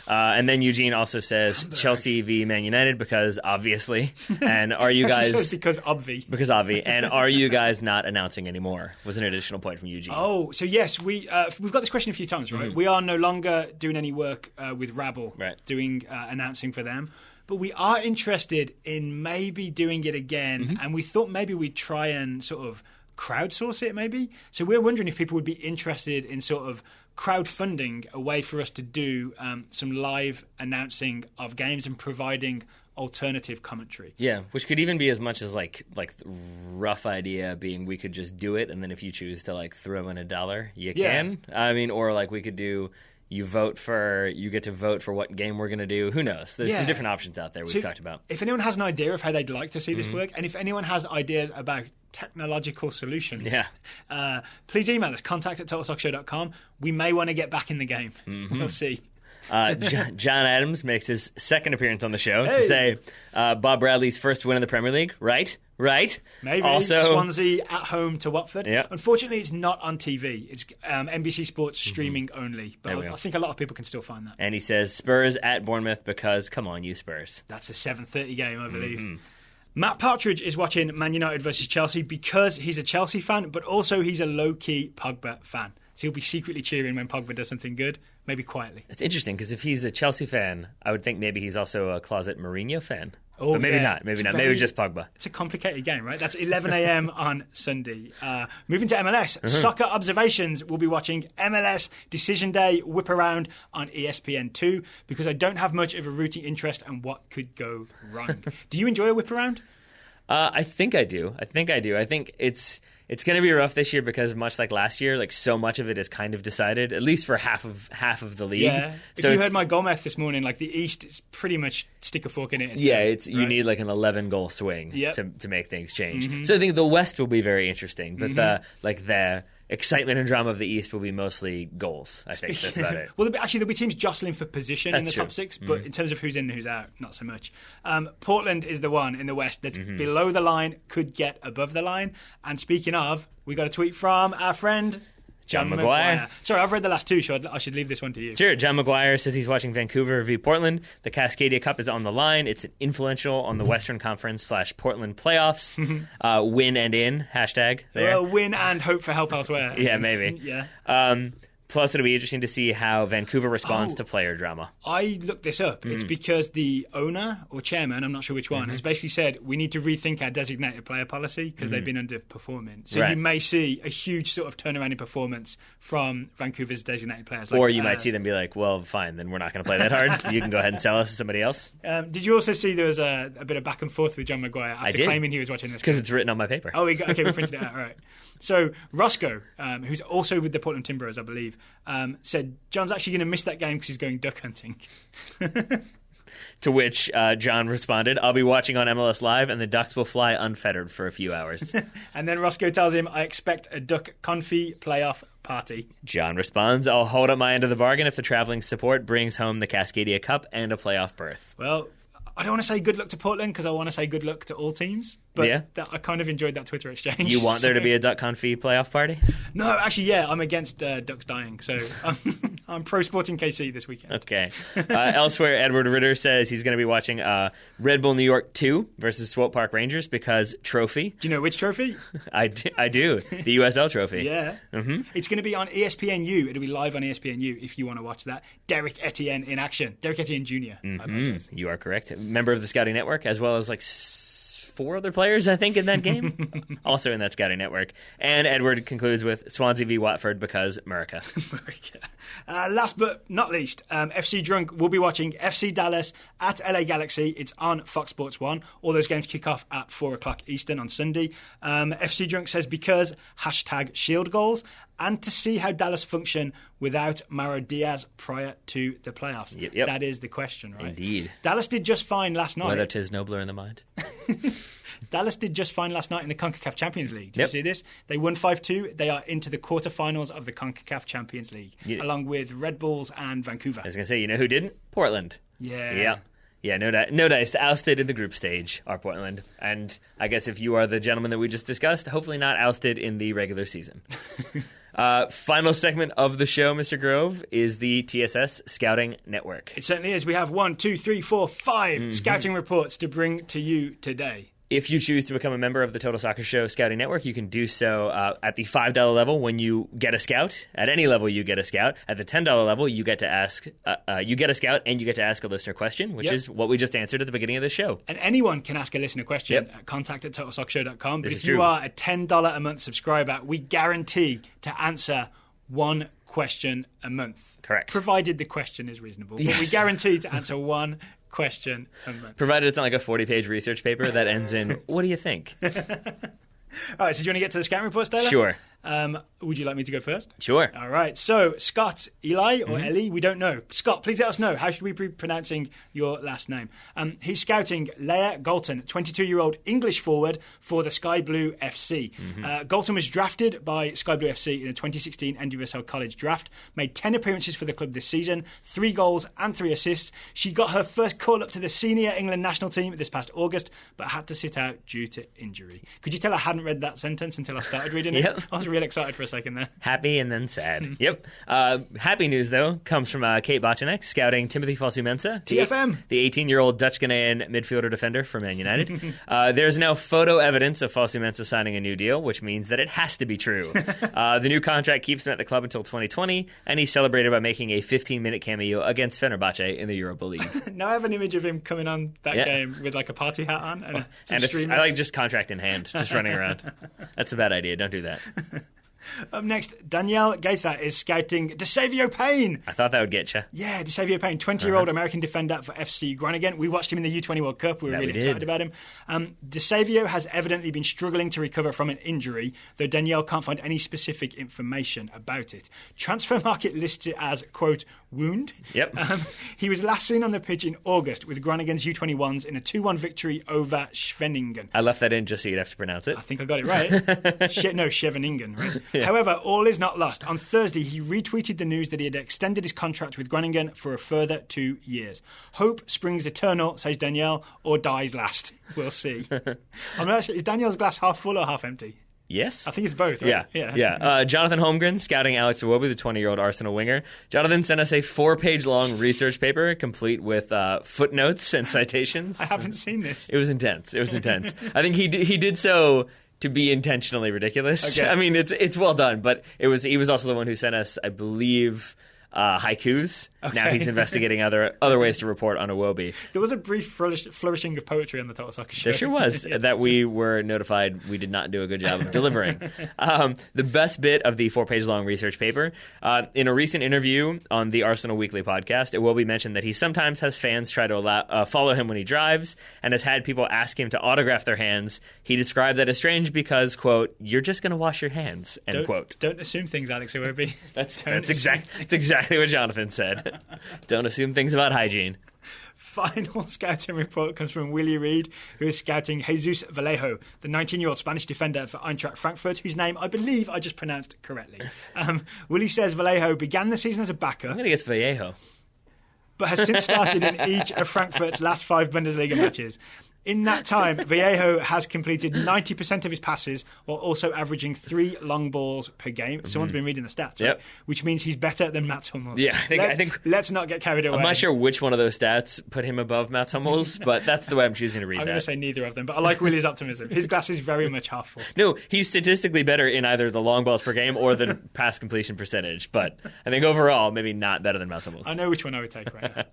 And then Eugene also says Chelsea v Man United because obviously. And are you guys... says because obvi. Because obvi. And are you guys not announcing anymore? Was an additional point from Eugene. Oh, so yes, we've got this question a few times, right? We are no longer doing any work with Rabble, doing announcing for them. But we are interested in maybe doing it again. And we thought maybe we'd try and sort of crowdsource it maybe. So we're wondering if people would be interested in sort of crowdfunding a way for us to do some live announcing of games and providing alternative commentary. Yeah, which could even be as much as like rough idea being we could just do it, and then if you choose to like throw in $1, you can. I mean, or like we could do you get to vote for what game we're going to do. Who knows? There's some different options out there we've talked about. If anyone has an idea of how they'd like to see this work, and if anyone has ideas about technological solutions, please email us, contact@totalsoccershow.com. We may want to get back in the game. We'll see. John Adams makes his second appearance on the show to say Bob Bradley's first win in the Premier League. Right? Maybe. Also, Swansea at home to Watford. Yeah. Unfortunately, it's not on TV. It's NBC Sports streaming only. But I think a lot of people can still find that. And he says Spurs at Bournemouth because, come on, you Spurs. That's a 7:30 game, I believe. Matt Partridge is watching Man United versus Chelsea because he's a Chelsea fan, but also he's a low-key Pogba fan. So he'll be secretly cheering when Pogba does something good, maybe quietly. It's interesting because if he's a Chelsea fan, I would think maybe he's also a closet Mourinho fan. Oh, but maybe not. Maybe just Pogba. It's a complicated game, right? That's 11 a.m. on Sunday. Moving to MLS, Soccer Observations. We'll be watching MLS Decision Day Whip Around on ESPN2 because I don't have much of a rooting interest in what could go wrong. Do you enjoy a whip around? I think I do. I think it's going to be rough this year because much like last year, like so much of it is kind of decided, at least for half of the league. Yeah. If you heard my goal math this morning, like the East is pretty much stick a fork in it. You need like an 11-goal swing to make things change. So I think the West will be very interesting, but excitement and drama of the East will be mostly goals. I think that's about it. Well, there'll be teams jostling for position in the top 6, but in terms of who's in and who's out, not so much. Portland is the one in the West that's below the line, could get above the line. And speaking of, we got a tweet from our friend John McGuire. Sorry, I've read the last two, so I should leave this one to you. Sure. John McGuire says he's watching Vancouver v Portland. The Cascadia Cup is on the line. It's influential on the Western Conference / Portland playoffs. Win and in, hashtag there. Win and hope for help elsewhere. Yeah, maybe. Yeah. Plus, it'll be interesting to see how Vancouver responds to player drama. I looked this up. It's because the owner or chairman, I'm not sure which one, has basically said we need to rethink our designated player policy because they've been underperforming. So you may see a huge sort of turnaround in performance from Vancouver's designated players. Or you might see them be like, well, fine, then we're not going to play that hard. You can go ahead and sell us to somebody else. Did you also see there was a bit of back and forth with John McGuire after claiming he was watching this? Because it's written on my paper. Oh, okay, we printed it out. All right. So Roscoe, who's also with the Portland Timbers, I believe, said John's actually going to miss that game because he's going duck hunting. To which John responded, I'll be watching on MLS Live and the ducks will fly unfettered for a few hours. And then Roscoe tells him, I expect a duck confit playoff party. John responds, I'll hold up my end of the bargain if the traveling support brings home the Cascadia Cup and a playoff berth. Well, I don't want to say good luck to Portland because I want to say good luck to all teams. But I kind of enjoyed that Twitter exchange. You want there to be a duck confit playoff party? No, actually, I'm against ducks dying. So I'm pro Sporting KC this weekend. Okay. Elsewhere, Edward Ritter says he's going to be watching Red Bull New York 2 versus Swope Park Rangers because trophy. Do you know which trophy? I do. The USL trophy. Yeah. Mm-hmm. It's going to be on ESPNU. It'll be live on ESPNU if you want to watch that. Derek Etienne in action. Derek Etienne Jr. You are correct. Member of the Scouting Network, as well as like 4 other players, I think, in that game. Also in that Scouting Network. And Edward concludes with Swansea v Watford because America. Last but not least, FC Drunk will be watching FC Dallas at LA Galaxy. It's on Fox Sports 1. All those games kick off at 4 o'clock Eastern on Sunday. FC Drunk says because #shield goals and to see how Dallas function without Mauro Diaz prior to the playoffs. Yep. That is the question, right? Indeed. Dallas did just fine last night. Whether 'tis nobler in the mind. Dallas did just fine last night in the CONCACAF Champions League. Did you see this? They won 5-2. They are into the quarterfinals of the CONCACAF Champions League, along with Red Bulls and Vancouver. I was going to say, you know who didn't? Portland. Yeah. Yeah, no dice. Ousted in the group stage are Portland. And I guess if you are the gentleman that we just discussed, hopefully not ousted in the regular season. Final segment of the show, Mr. Grove, is the TSS Scouting Network. It certainly is. We have 1, 2, 3, 4, 5 scouting reports to bring to you today. If you choose to become a member of the Total Soccer Show Scouting Network, you can do so at the $5 level when you get a scout. At any level, you get a scout. At the $10 level, you get to ask. You get a scout, and you get to ask a listener question, which is what we just answered at the beginning of the show. And anyone can ask a listener question at contact@totalsoccershow.com. But if you are a $10 a month subscriber, we guarantee to answer one question a month. Correct. Provided the question is reasonable. But we guarantee to answer one question a month. Provided it's not like a 40-page research paper that ends in, what do you think? All right, so do you want to get to the scouting reports, Taylor? Sure. Would you like me to go first? Sure. All right. So, Scott, Eli, or Ellie, we don't know. Scott, please let us know. How should we be pronouncing your last name? He's scouting Leia Galton, 22-year-old English forward for the Sky Blue FC. Galton was drafted by Sky Blue FC in the 2016 NWSL College Draft, made 10 appearances for the club this season, 3 goals and 3 assists. She got her first call up to the senior England national team this past August, but had to sit out due to injury. Could you tell I hadn't read that sentence until I started reading it? I was real excited for a second there. Happy and then sad. Yep. Happy news, though, comes from Kate Bochanek, scouting Timothy Fosu-Mensah. TFM. The 18-year-old Dutch-Ghanaian midfielder defender for Man United. There's now photo evidence of Fosu-Mensah signing a new deal, which means that it has to be true. The new contract keeps him at the club until 2020, and he celebrated by making a 15-minute cameo against Fenerbahce in the Europa League. Now I have an image of him coming on that game with like a party hat on. And I like just contract in hand, just running around. That's a bad idea. Don't do that. Up next, Danielle Gaither is scouting DeSavio Payne. I thought that would get you. Yeah, DeSavio Payne, 20-year-old American defender for FC Groningen. We watched him in the U20 World Cup. We were really excited about him. DeSavio has evidently been struggling to recover from an injury, though Danielle can't find any specific information about it. Transfer Market lists it as, quote, wound. Yep. He was last seen on the pitch in August with Groningen's U21s in a 2-1 victory over Scheveningen. I left that in just so you'd have to pronounce it. I think I got it right. Scheveningen, right? Yeah. However, all is not lost. On Thursday, he retweeted the news that he had extended his contract with Groningen for a further 2 years. Hope springs eternal, says Danielle, or dies last. We'll see. I'm not sure. Is Danielle's glass half full or half empty? Yes. I think it's both, right? Yeah. Jonathan Holmgren, scouting Alex Iwobi, the 20-year-old Arsenal winger. Jonathan sent us a 4-page-long research paper, complete with footnotes and citations. I haven't seen this. It was intense. I think he did so to be intentionally ridiculous. Okay. I mean, it's well done, but he was also the one who sent us, I believe, haikus. Okay. Now he's investigating other ways to report on Iwobi. There was a brief flourishing of poetry on the Total Soccer Show. There sure was, that we were notified we did not do a good job of delivering. The best bit of the 4-page-long research paper, in a recent interview on the Arsenal Weekly podcast, Iwobi mentioned that he sometimes has fans try to follow him when he drives and has had people ask him to autograph their hands. He described that as strange because, quote, "you're just going to wash your hands," end quote. Don't assume things, Alex Iwobi. That's exactly what Jonathan said. Don't assume things about hygiene. Final scouting report comes from Willie Reed, who is scouting Jesus Vallejo, the 19-year-old Spanish defender for Eintracht Frankfurt, whose name I believe I just pronounced correctly. Willie says Vallejo began the season as a backer. I'm going to guess Vallejo. But has since started in each of Frankfurt's last 5 Bundesliga matches. In that time, Vallejo has completed 90% of his passes while also averaging 3 long balls per game. Someone's been reading the stats, right? Yep. Which means he's better than Mats Hummels. Yeah, I think. Let's not get carried away. I'm not sure which one of those stats put him above Mats Hummels, but that's the way I'm choosing to read I'm that. going to say neither of them, but I like Willie's optimism. His glass is very much half full. No, he's statistically better in either the long balls per game or the pass completion percentage, but I think overall, maybe not better than Mats Hummels. I know which one I would take right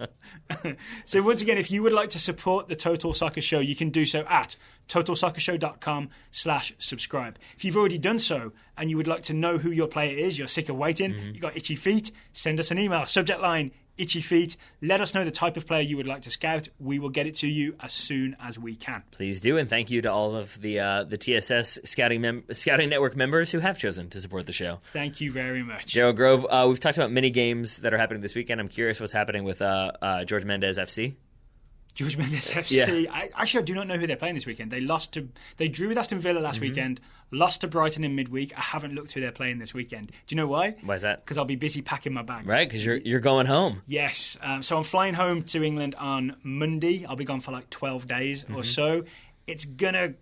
now. So once again, if you would like to support the Total Soccer Show, you can do so at totalsoccershow.com/subscribe. If you've already done so and you would like to know who your player is, you're sick of waiting, you've got itchy feet, send us an email. Subject line, itchy feet. Let us know the type of player you would like to scout. We will get it to you as soon as we can. Please do, and thank you to all of the TSS Scouting Network members who have chosen to support the show. Thank you very much. Gerald Grove, we've talked about mini games that are happening this weekend. I'm curious what's happening with George Mendes FC. George Mendes FC. Yeah. I do not know who they're playing this weekend. They drew with Aston Villa last weekend, lost to Brighton in midweek. I haven't looked who they're playing this weekend. Do you know why? Why is that? Because I'll be busy packing my bags. Right, because you're going home. Yes. So I'm flying home to England on Monday. I'll be gone for like 12 days or so. It's gonna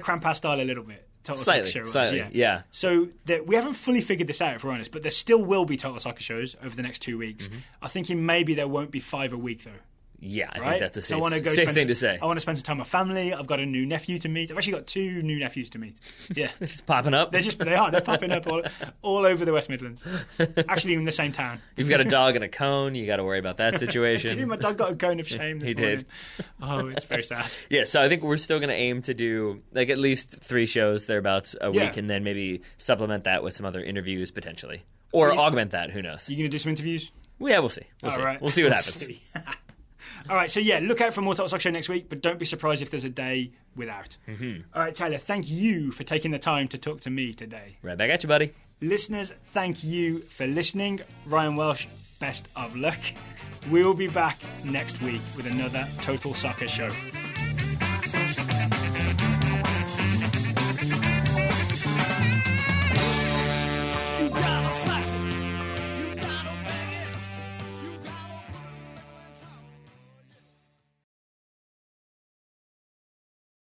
cramp our style a little bit. Slightly, yeah. So we haven't fully figured this out, if we're honest, but there still will be Total Soccer shows over the next 2 weeks. I'm thinking maybe there won't be 5 a week, though. Yeah, I think that's a safe thing to say. I want to spend some time with my family. I've got a new nephew to meet. I've actually got 2 new nephews to meet. Yeah. They're just popping up? They're popping up all over the West Midlands. Actually, in the same town. You've got a dog and a cone. You got to worry about that situation. My dog got a cone of shame this morning. Did. Oh, it's very sad. Yeah, so I think we're still going to aim to do like at least 3 shows thereabouts a week, and then maybe supplement that with some other interviews potentially. Or augment that, who knows. You going to do some interviews? Yeah, we'll see. Right. We'll see what happens. All right, so look out for more Total Soccer Show next week, but don't be surprised if there's a day without. All right, Tyler, thank you for taking the time to talk to me today. Right back at you, buddy. Listeners, thank you for listening. Ryan Welsh, best of luck. We'll be back next week with another Total Soccer Show.